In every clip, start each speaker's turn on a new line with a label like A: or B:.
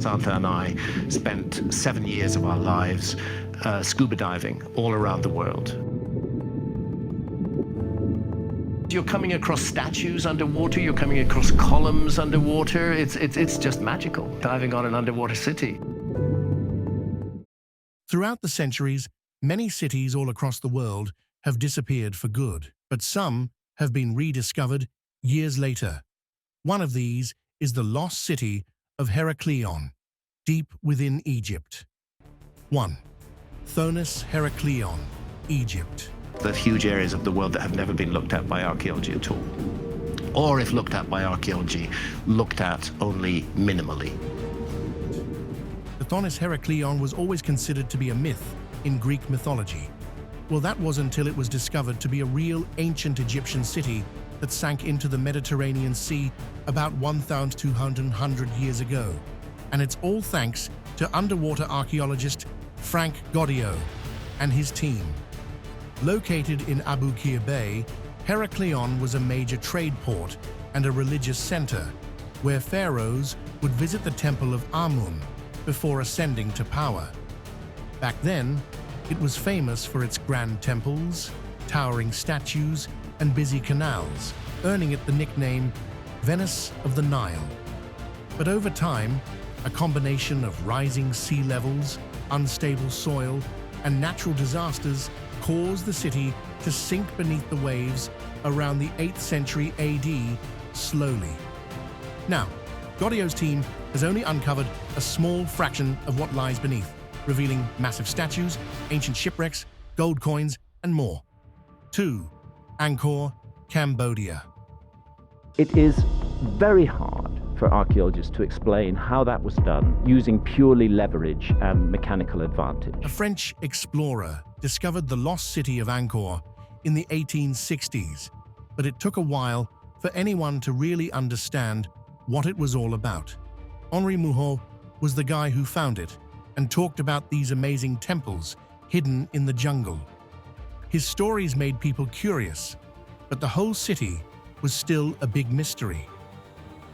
A: Santa and I spent 7 years of our lives scuba diving all around the world. You're coming across statues underwater, you're coming across columns underwater. It's just magical, diving on an underwater city.
B: Throughout the centuries, many cities all across the world have disappeared for good, but some have been rediscovered years later. One of these is the lost city of Heracleion, deep within Egypt. 1. Thonis Heracleion, Egypt.
A: The huge areas of the world that have never been looked at by archaeology at all. Or if looked at by archaeology, looked at only minimally.
B: The Thonis Heracleion was always considered to be a myth in Greek mythology. Well, that was until it was discovered to be a real ancient Egyptian city that sank into the Mediterranean Sea about 1,200 years ago. And it's all thanks to underwater archaeologist Frank Goddio and his team. Located in Abu Qir Bay, Heracleion was a major trade port and a religious center, where pharaohs would visit the temple of Amun before ascending to power. Back then, it was famous for its grand temples, towering statues, and busy canals, earning it the nickname Venice of the Nile. But over time, a combination of rising sea levels, unstable soil, and natural disasters caused the city to sink beneath the waves around the 8th century AD slowly. Now, Goddio's team has only uncovered a small fraction of what lies beneath, revealing massive statues, ancient shipwrecks, gold coins, and more. 2. Angkor, Cambodia.
C: It is very hard for archaeologists to explain how that was done using purely leverage and mechanical advantage.
B: A French explorer discovered the lost city of Angkor in the 1860s, but it took a while for anyone to really understand what it was all about. Henri Mouhot was the guy who found it and talked about these amazing temples hidden in the jungle. His stories made people curious, but the whole city was still a big mystery.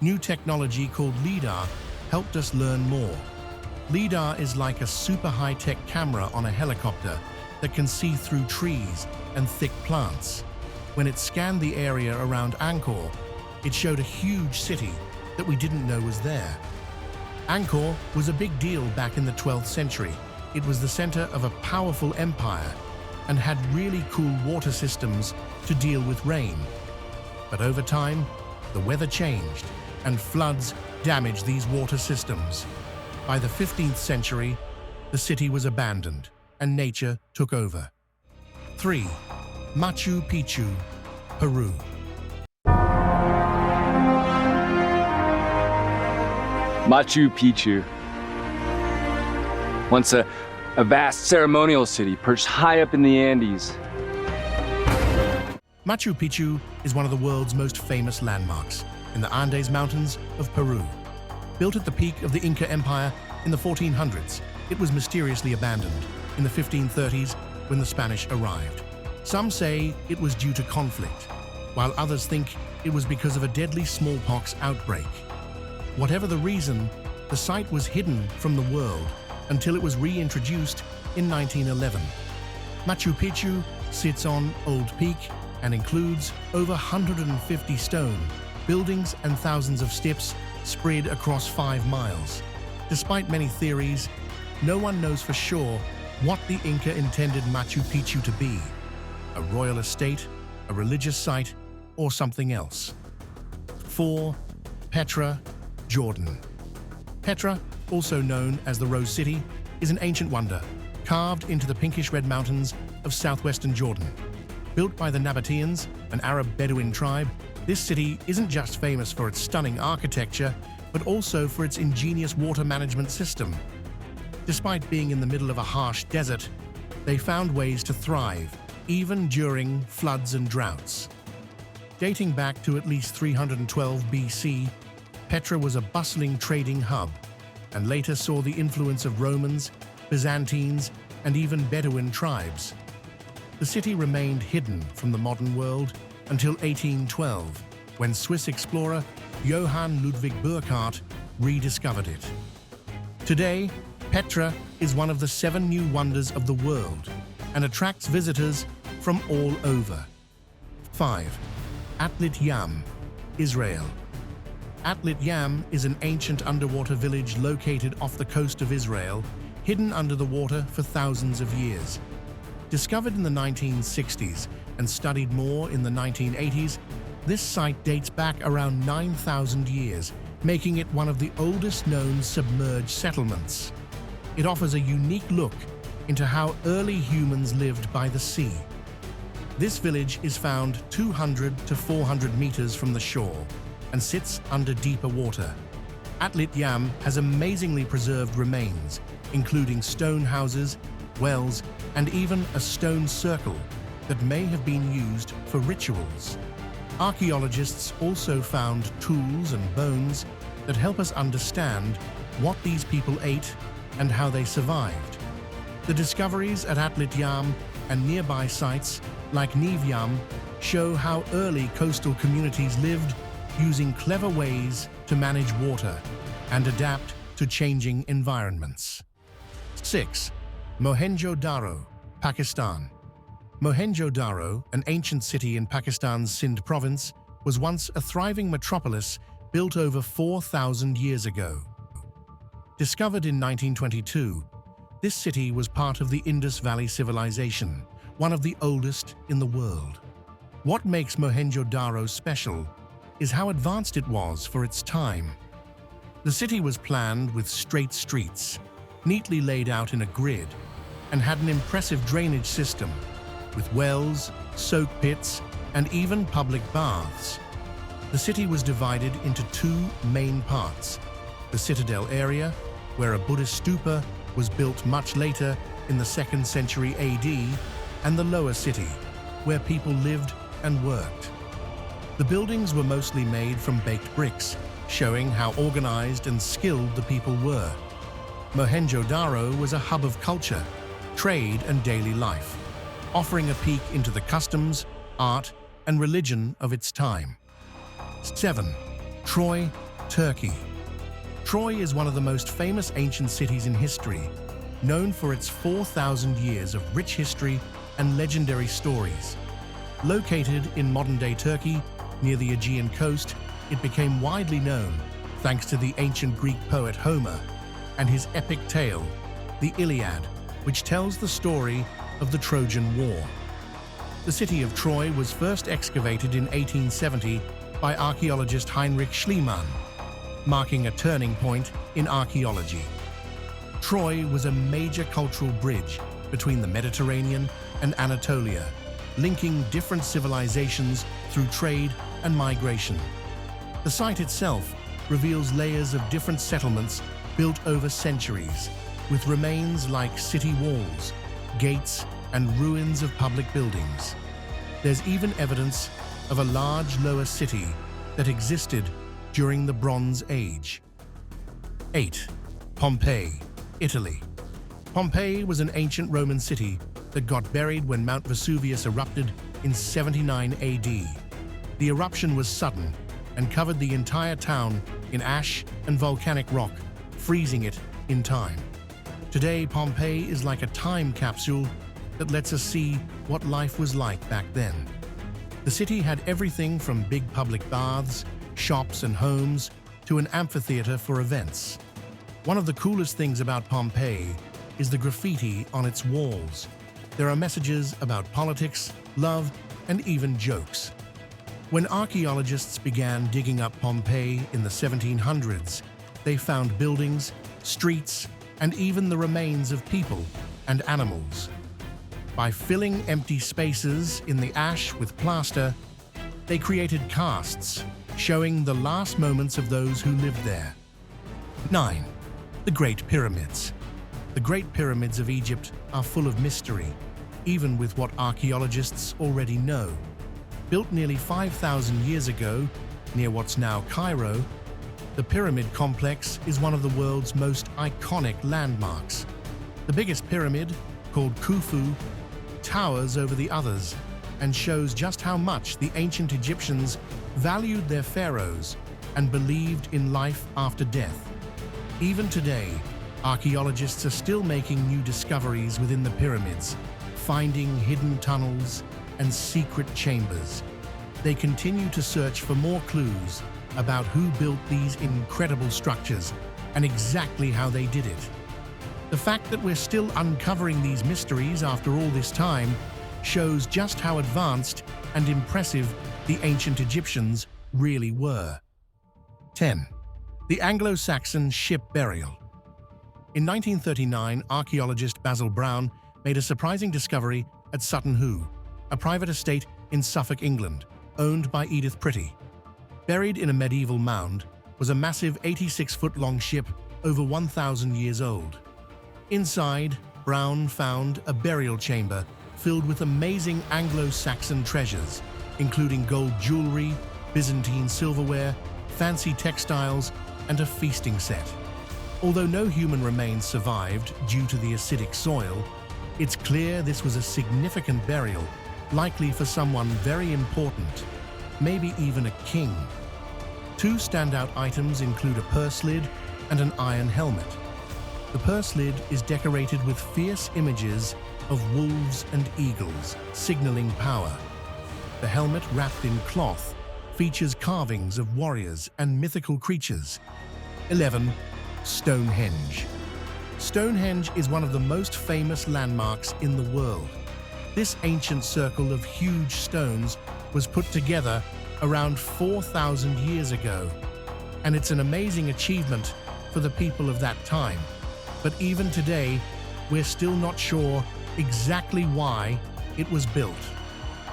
B: New technology called LiDAR helped us learn more. LiDAR is like a super high-tech camera on a helicopter that can see through trees and thick plants. When it scanned the area around Angkor, it showed a huge city that we didn't know was there. Angkor was a big deal back in the 12th century. It was the center of a powerful empire and had really cool water systems to deal with rain. But over time, the weather changed and floods damaged these water systems. By the 15th century, the city was abandoned and nature took over. 3. Machu Picchu, Peru.
D: Machu Picchu. Once a vast ceremonial city perched high up in the Andes.
B: Machu Picchu is one of the world's most famous landmarks in the Andes Mountains of Peru. Built at the peak of the Inca Empire in the 1400s, it was mysteriously abandoned in the 1530s when the Spanish arrived. Some say it was due to conflict, while others think it was because of a deadly smallpox outbreak. Whatever the reason, the site was hidden from the world until it was reintroduced in 1911. Machu Picchu sits on Old Peak and includes over 150 stone buildings and thousands of steps spread across 5 miles. Despite many theories, no one knows for sure what the Inca intended Machu Picchu to be: a royal estate, a religious site, or something else. 4. Petra, Jordan. Petra, also known as the Rose City, is an ancient wonder, carved into the pinkish-red mountains of southwestern Jordan. Built by the Nabateans, an Arab Bedouin tribe, this city isn't just famous for its stunning architecture, but also for its ingenious water management system. Despite being in the middle of a harsh desert, they found ways to thrive, even during floods and droughts. Dating back to at least 312 BC, Petra was a bustling trading hub, and later saw the influence of Romans, Byzantines, and even Bedouin tribes. The city remained hidden from the modern world until 1812, when Swiss explorer Johann Ludwig Burckhardt rediscovered it. Today, Petra is one of the 7 new wonders of the world and attracts visitors from all over. 5. Atlit Yam, Israel. Atlit Yam is an ancient underwater village located off the coast of Israel, hidden under the water for thousands of years. Discovered in the 1960s and studied more in the 1980s, this site dates back around 9,000 years, making it one of the oldest known submerged settlements. It offers a unique look into how early humans lived by the sea. This village is found 200 to 400 meters from the shore and sits under deeper water. Atlit Yam has amazingly preserved remains, including stone houses, wells, and even a stone circle that may have been used for rituals. Archaeologists also found tools and bones that help us understand what these people ate and how they survived. The discoveries at Atlit Yam and nearby sites like Nev Yam show how early coastal communities lived using clever ways to manage water and adapt to changing environments. 6. Mohenjo-Daro, Pakistan. Mohenjo-Daro, an ancient city in Pakistan's Sindh province, was once a thriving metropolis built over 4,000 years ago. Discovered in 1922, this city was part of the Indus Valley Civilization, one of the oldest in the world. What makes Mohenjo-Daro special is how advanced it was for its time. The city was planned with straight streets, neatly laid out in a grid, and had an impressive drainage system, with wells, soak pits, and even public baths. The city was divided into 2 main parts: the citadel area, where a Buddhist stupa was built much later in the 2nd century AD, and the lower city, where people lived and worked. The buildings were mostly made from baked bricks, showing how organized and skilled the people were. Mohenjo-Daro was a hub of culture, trade, and daily life, offering a peek into the customs, art, and religion of its time. 7. Troy, Turkey. Troy is one of the most famous ancient cities in history, known for its 4,000 years of rich history and legendary stories. Located in modern-day Turkey, near the Aegean coast, it became widely known thanks to the ancient Greek poet Homer and his epic tale, the Iliad, which tells the story of the Trojan War. The city of Troy was first excavated in 1870 by archaeologist Heinrich Schliemann, marking a turning point in archaeology. Troy was a major cultural bridge between the Mediterranean and Anatolia, linking different civilizations through trade and migration. The site itself reveals layers of different settlements built over centuries, with remains like city walls, gates, and ruins of public buildings. There's even evidence of a large lower city that existed during the Bronze Age. 8. Pompeii, Italy. Pompeii was an ancient Roman city that got buried when Mount Vesuvius erupted in 79 AD. The eruption was sudden and covered the entire town in ash and volcanic rock, freezing it in time. Today, Pompeii is like a time capsule that lets us see what life was like back then. The city had everything from big public baths, shops and homes, to an amphitheater for events. One of the coolest things about Pompeii is the graffiti on its walls. There are messages about politics, love, and even jokes. When archaeologists began digging up Pompeii in the 1700s, they found buildings, streets, and even the remains of people and animals. By filling empty spaces in the ash with plaster, they created casts, showing the last moments of those who lived there. 9. The Great Pyramids. The Great Pyramids of Egypt are full of mystery, even with what archaeologists already know. Built nearly 5,000 years ago, near what's now Cairo, the pyramid complex is one of the world's most iconic landmarks. The biggest pyramid, called Khufu, towers over the others and shows just how much the ancient Egyptians valued their pharaohs and believed in life after death. Even today, Archaeologists are still making new discoveries within the pyramids, finding hidden tunnels and secret chambers. They continue to search for more clues about who built these incredible structures and exactly how they did it. The fact that we're still uncovering these mysteries after all this time shows just how advanced and impressive the ancient Egyptians really were. 10. The Anglo-Saxon ship burial. In 1939, archaeologist Basil Brown made a surprising discovery at Sutton Hoo, a private estate in Suffolk, England, owned by Edith Pretty. Buried in a medieval mound was a massive 86-foot-long ship over 1,000 years old. Inside, Brown found a burial chamber filled with amazing Anglo-Saxon treasures, including gold jewelry, Byzantine silverware, fancy textiles, and a feasting set. Although no human remains survived due to the acidic soil, it's clear this was a significant burial, likely for someone very important, maybe even a king. Two standout items include a purse lid and an iron helmet. The purse lid is decorated with fierce images of wolves and eagles, signaling power. The helmet, wrapped in cloth, features carvings of warriors and mythical creatures. 11. Stonehenge. Stonehenge is one of the most famous landmarks in the world. This ancient circle of huge stones was put together around 4,000 years ago, and it's an amazing achievement for the people of that time. But even today, we're still not sure exactly why it was built.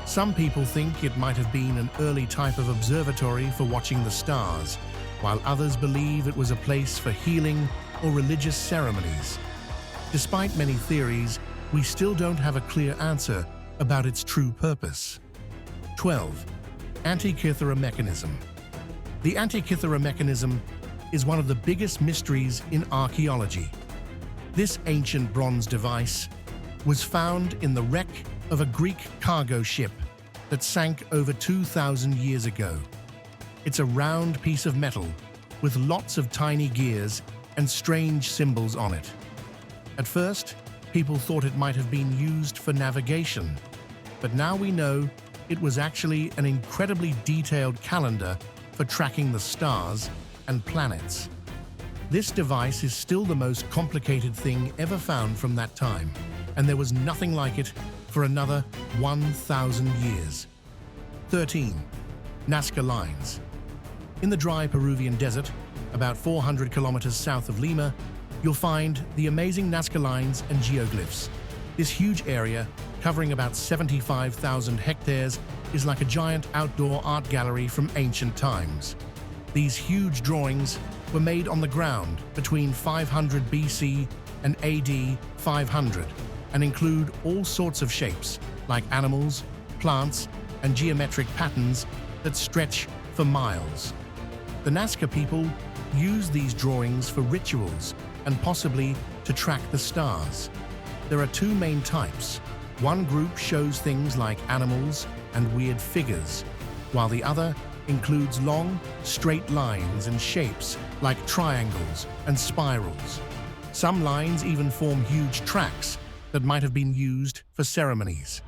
B: Some people think it might have been an early type of observatory for watching the stars, while others believe it was a place for healing or religious ceremonies. Despite many theories, we still don't have a clear answer about its true purpose. 12. Antikythera mechanism. The Antikythera mechanism is one of the biggest mysteries in archaeology. This ancient bronze device was found in the wreck of a Greek cargo ship that sank over 2,000 years ago. It's a round piece of metal with lots of tiny gears and strange symbols on it. At first, people thought it might have been used for navigation, but now we know it was actually an incredibly detailed calendar for tracking the stars and planets. This device is still the most complicated thing ever found from that time, and there was nothing like it for another 1,000 years. 13. Nazca Lines. In the dry Peruvian desert, about 400 kilometers south of Lima, you'll find the amazing Nazca Lines and geoglyphs. This huge area, covering about 75,000 hectares, is like a giant outdoor art gallery from ancient times. These huge drawings were made on the ground between 500 BC and AD 500 and include all sorts of shapes, like animals, plants, and geometric patterns that stretch for miles. The Nazca people used these drawings for rituals and possibly to track the stars. There are two main types. One group shows things like animals and weird figures, while the other includes long, straight lines and shapes like triangles and spirals. Some lines even form huge tracks that might have been used for ceremonies.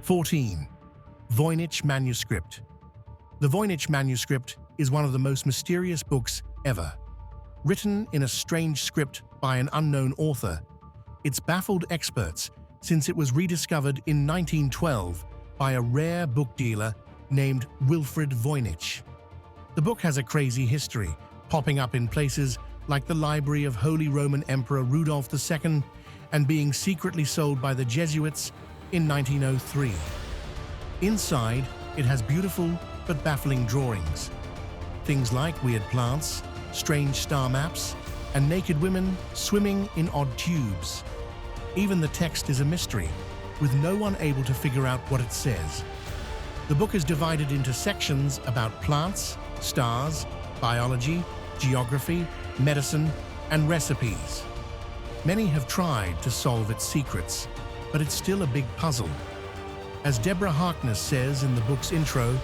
B: 14. Voynich manuscript. The Voynich manuscript is one of the most mysterious books ever. Written in a strange script by an unknown author, it's baffled experts since it was rediscovered in 1912 by a rare book dealer named Wilfrid Voynich. The book has a crazy history, popping up in places like the library of Holy Roman Emperor Rudolph II and being secretly sold by the Jesuits in 1903. Inside, it has beautiful but baffling drawings. Things like weird plants, strange star maps, and naked women swimming in odd tubes. Even the text is a mystery, with no one able to figure out what it says. The book is divided into sections about plants, stars, biology, geography, medicine, and recipes. Many have tried to solve its secrets, but it's still a big puzzle. As Deborah Harkness says in the book's intro,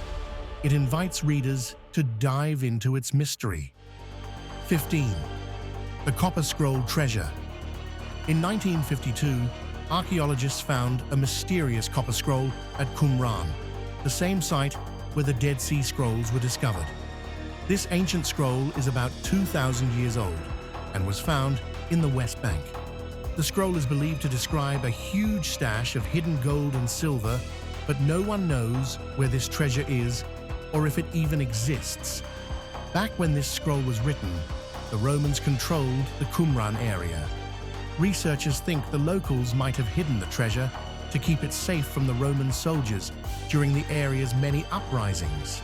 B: it invites readers to dive into its mystery. 15. The Copper Scroll Treasure. In 1952, archaeologists found a mysterious copper scroll at Qumran, the same site where the Dead Sea Scrolls were discovered. This ancient scroll is about 2,000 years old and was found in the West Bank. The scroll is believed to describe a huge stash of hidden gold and silver, but no one knows where this treasure is or if it even exists. Back when this scroll was written, the Romans controlled the Qumran area. Researchers think the locals might have hidden the treasure to keep it safe from the Roman soldiers during the area's many uprisings.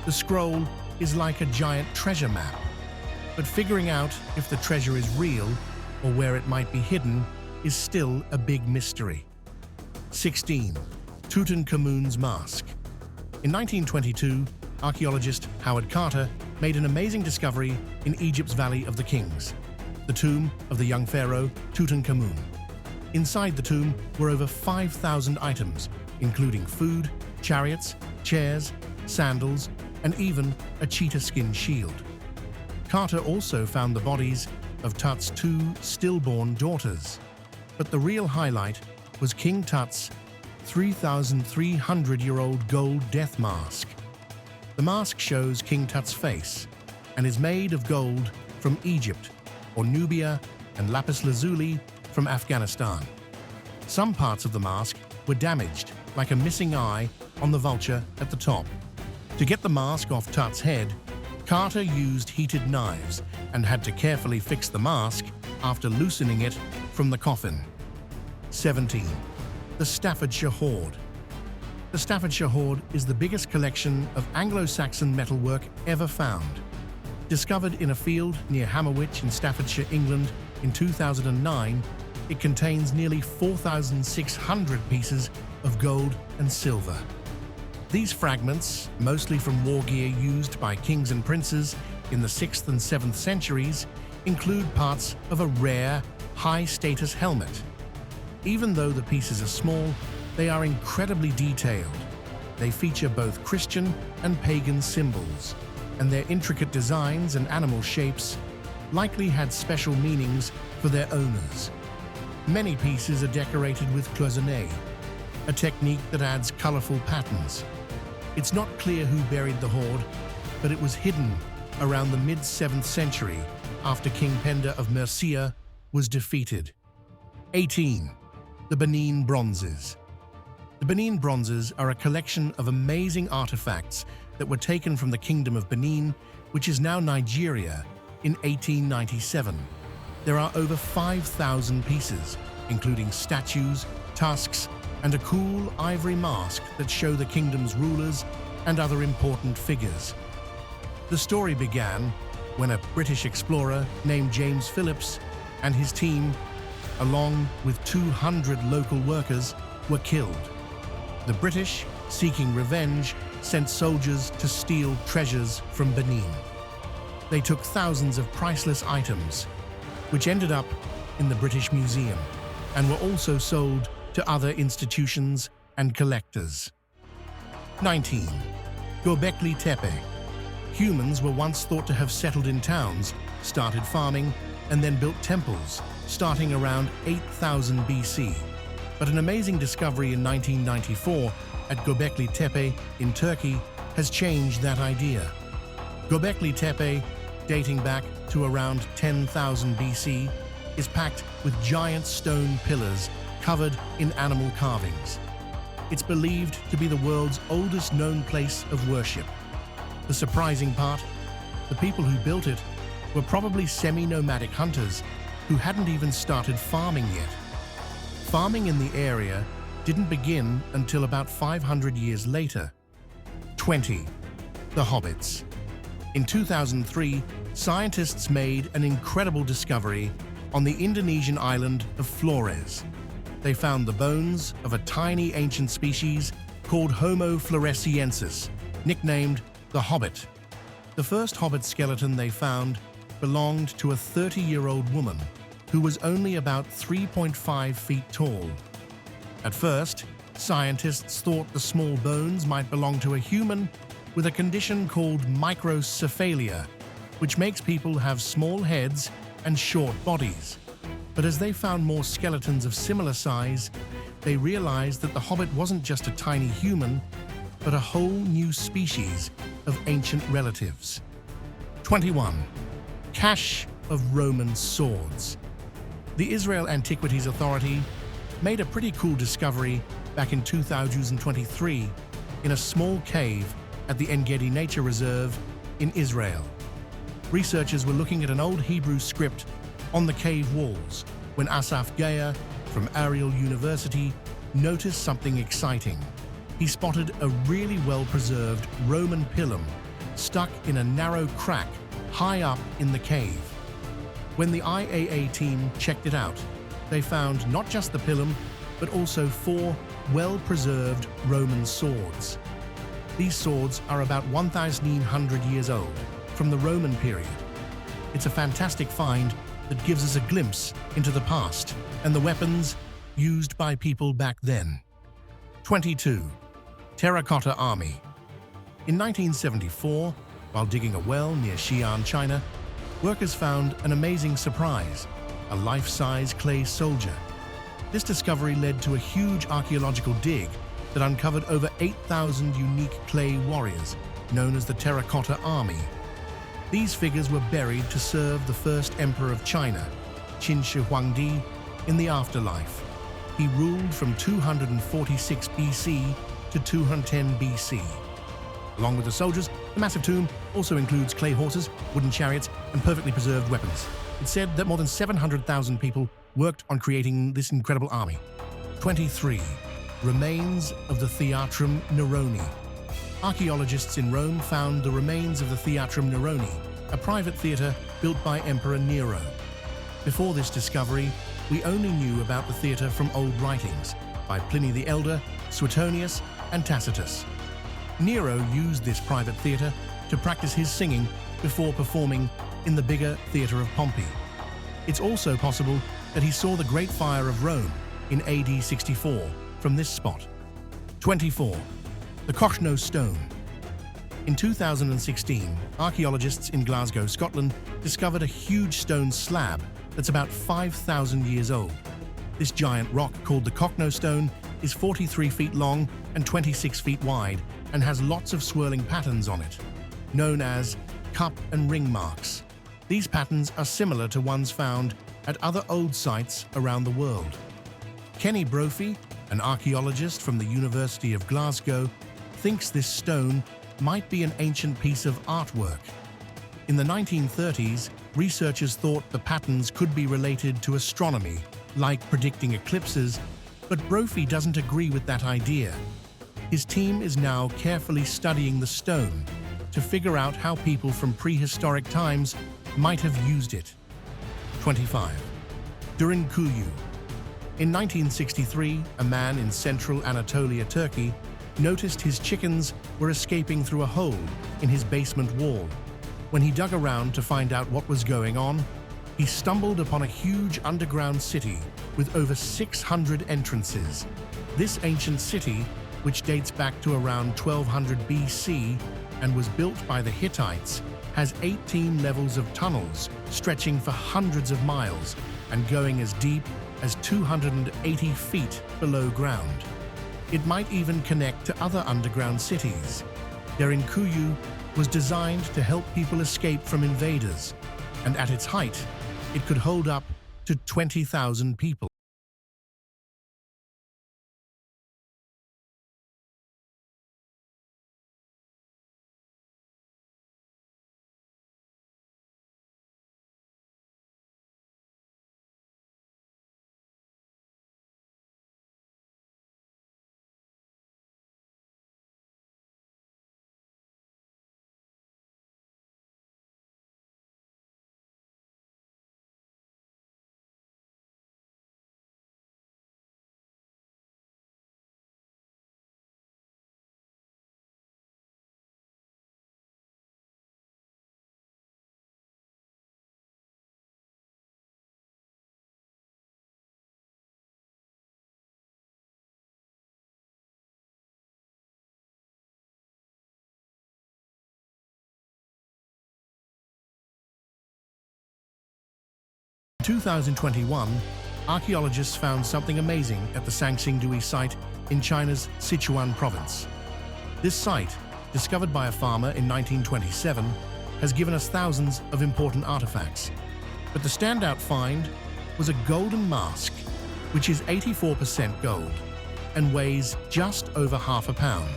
B: The scroll is like a giant treasure map, but figuring out if the treasure is real or where it might be hidden is still a big mystery. 16. Tutankhamun's Mask. In 1922, archaeologist Howard Carter made an amazing discovery in Egypt's Valley of the Kings, the tomb of the young pharaoh Tutankhamun. Inside the tomb were over 5,000 items, including food, chariots, chairs, sandals, and even a cheetah skin shield. Carter also found the bodies of Tut's 2 stillborn daughters. But the real highlight was King Tut's 3,300-year-old gold death mask. The mask shows King Tut's face and is made of gold from Egypt, or Nubia and lapis lazuli from Afghanistan. Some parts of the mask were damaged, like a missing eye on the vulture at the top. To get the mask off Tut's head, Carter used heated knives and had to carefully fix the mask after loosening it from the coffin. 17. The Staffordshire Hoard. The Staffordshire Hoard is the biggest collection of Anglo-Saxon metalwork ever found. Discovered in a field near Hammerwich in Staffordshire, England in 2009, it contains nearly 4,600 pieces of gold and silver. These fragments, mostly from war gear used by kings and princes in the 6th and 7th centuries, include parts of a rare, high-status helmet. Even though the pieces are small, they are incredibly detailed. They feature both Christian and pagan symbols, and their intricate designs and animal shapes likely had special meanings for their owners. Many pieces are decorated with cloisonné, a technique that adds colorful patterns. It's not clear who buried the hoard, but it was hidden around the mid-7th century after King Penda of Mercia was defeated. 18. The Benin Bronzes. The Benin Bronzes are a collection of amazing artifacts that were taken from the Kingdom of Benin, which is now Nigeria, in 1897. There are over 5,000 pieces, including statues, tusks, and a cool ivory mask that show the kingdom's rulers and other important figures. The story began when a British explorer named James Phillips and his team, along with 200 local workers, were killed. The British, seeking revenge, sent soldiers to steal treasures from Benin. They took thousands of priceless items, which ended up in the British Museum, and were also sold to other institutions and collectors. 19. Göbekli Tepe. Humans were once thought to have settled in towns, started farming, and then built temples, starting around 8000 BC. But an amazing discovery in 1994 at Göbekli Tepe in Turkey has changed that idea. Göbekli Tepe, dating back to around 10,000 BC, is packed with giant stone pillars covered in animal carvings. It's believed to be the world's oldest known place of worship. The surprising part, the people who built it were probably semi-nomadic hunters who hadn't even started farming yet. Farming in the area didn't begin until about 500 years later. 20. The Hobbits. In 2003, scientists made an incredible discovery on the Indonesian island of Flores. They found the bones of a tiny ancient species called Homo floresiensis, nicknamed the Hobbit. The first Hobbit skeleton they found belonged to a 30-year-old woman who was only about 3.5 feet tall. At first, scientists thought the small bones might belong to a human with a condition called microcephalia, which makes people have small heads and short bodies. But as they found more skeletons of similar size, they realized that the hobbit wasn't just a tiny human, but a whole new species of ancient relatives. 21. Cache of Roman swords. The Israel Antiquities Authority made a pretty cool discovery back in 2023 in a small cave at the En-Gedi Nature Reserve in Israel. Researchers were looking at an old Hebrew script on the cave walls when Asaf Geyer from Ariel University noticed something exciting. He spotted a really well-preserved Roman pilum stuck in a narrow crack high up in the cave. When the IAA team checked it out, they found not just the pilum, but also 4 well-preserved Roman swords. These swords are about 1,900 years old, from the Roman period. It's a fantastic find that gives us a glimpse into the past and the weapons used by people back then. 22. Terracotta Army. In 1974, while digging a well near Xi'an, China, workers found an amazing surprise, a life-size clay soldier. This discovery led to a huge archaeological dig that uncovered over 8,000 unique clay warriors, known as the Terracotta Army. These figures were buried to serve the first emperor of China, Qin Shi Huangdi, in the afterlife. He ruled from 246 BC to 210 BC. Along with the soldiers, the massive tomb also includes clay horses, wooden chariots, and perfectly preserved weapons. It's said that more than 700,000 people worked on creating this incredible army. 23. Remains of the Theatrum Neroni. Archaeologists in Rome found the remains of the Theatrum Neroni, a private theater built by Emperor Nero. Before this discovery, we only knew about the theater from old writings by Pliny the Elder, Suetonius, and Tacitus. Nero used this private theater to practice his singing before performing in the bigger theater of Pompey. It's also possible that he saw the Great Fire of Rome in AD 64 from this spot. 24. The Kochno Stone. In 2016, archaeologists in Glasgow, Scotland, discovered a huge stone slab that's about 5,000 years old. This giant rock, called the Kochno Stone, is 43 feet long and 26 feet wide and has lots of swirling patterns on it, known as cup and ring marks. These patterns are similar to ones found at other old sites around the world. Kenny Brophy, an archaeologist from the University of Glasgow, thinks this stone might be an ancient piece of artwork. In the 1930s, researchers thought the patterns could be related to astronomy, like predicting eclipses, but Brophy doesn't agree with that idea. His team is now carefully studying the stone to figure out how people from prehistoric times might have used it. 25. Durin Kuyu. In 1963, a man in central Anatolia, Turkey, noticed his chickens were escaping through a hole in his basement wall. When he dug around to find out what was going on, he stumbled upon a huge underground city with over 600 entrances. This ancient city, which dates back to around 1200 BC and was built by the Hittites, has 18 levels of tunnels stretching for hundreds of miles and going as deep as 280 feet below ground. It might even connect to other underground cities. Durin Kuyu was designed to help people escape from invaders, and at its height, it could hold up to 20,000 people. 2021, archaeologists found something amazing at the Sangxingdui site in China's Sichuan province. This site, discovered by a farmer in 1927, has given us thousands of important artifacts. But the standout find was a golden mask, which is 84% gold and weighs just over half a pound.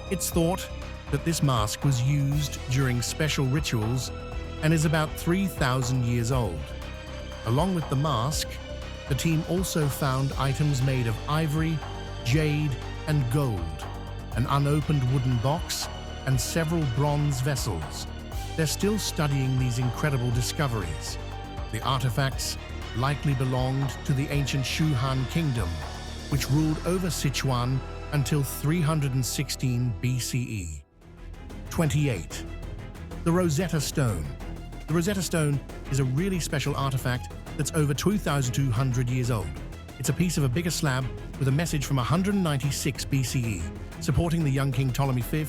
B: It's thought that this mask was used during special rituals and is about 3,000 years old. Along with the mask, the team also found items made of ivory, jade, and gold, an unopened wooden box, and several bronze vessels. They're still studying these incredible discoveries. The artifacts likely belonged to the ancient Shu Han kingdom, which ruled over Sichuan until 316 BCE. 28. The Rosetta Stone. The Rosetta Stone is a really special artifact that's over 2,200 years old. It's a piece of a bigger slab with a message from 196 BCE, supporting the young King Ptolemy V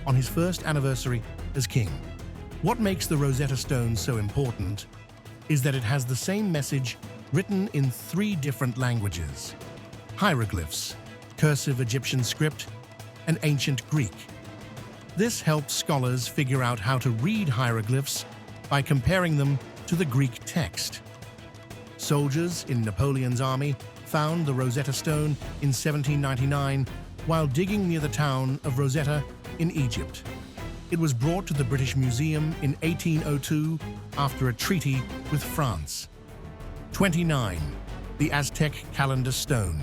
B: on his first anniversary as king. What makes the Rosetta Stone so important is that it has the same message written in 3 different languages: hieroglyphs, cursive Egyptian script, and ancient Greek. This helps scholars figure out how to read hieroglyphs by comparing them to the Greek text. Soldiers in Napoleon's army found the Rosetta Stone in 1799 while digging near the town of Rosetta in Egypt. It was brought to the British Museum in 1802 after a treaty with France. 29. The Aztec Calendar Stone.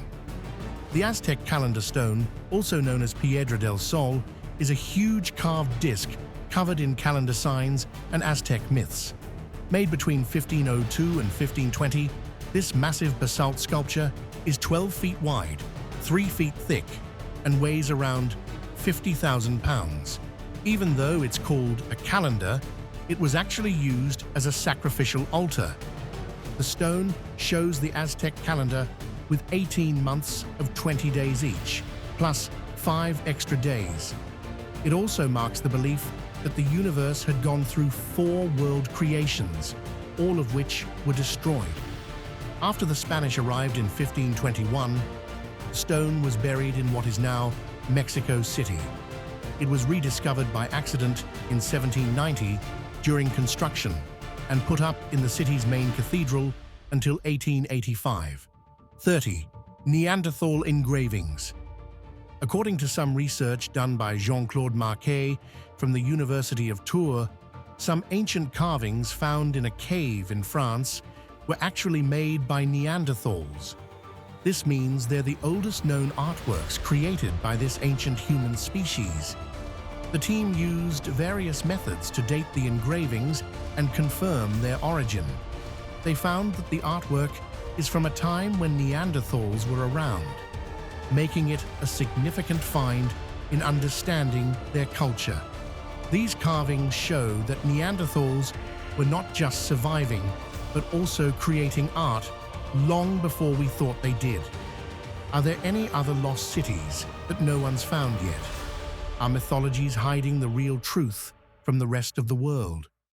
B: The Aztec Calendar Stone, also known as Piedra del Sol, is a huge carved disc covered in calendar signs and Aztec myths. Made between 1502 and 1520, this massive basalt sculpture is 12 feet wide, 3 feet thick, and weighs around 50,000 pounds. Even though it's called a calendar, it was actually used as a sacrificial altar. The stone shows the Aztec calendar with 18 months of 20 days each, plus 5 extra days. It also marks the belief that the universe had gone through 4 world creations, all of which were destroyed. After the Spanish arrived in 1521, the stone was buried in what is now Mexico City. It was rediscovered by accident in 1790 during construction and put up in the city's main cathedral until 1885. 30. Neanderthal engravings. According to some research done by Jean-Claude Marquet from the University of Tours, some ancient carvings found in a cave in France were actually made by Neanderthals. This means they're the oldest known artworks created by this ancient human species. The team used various methods to date the engravings and confirm their origin. They found that the artwork is from a time when Neanderthals were around, making it a significant find in understanding their culture. These carvings show that Neanderthals were not just surviving, but also creating art long before we thought they did. Are there any other lost cities that no one's found yet? Are mythologies hiding the real truth from the rest of the world?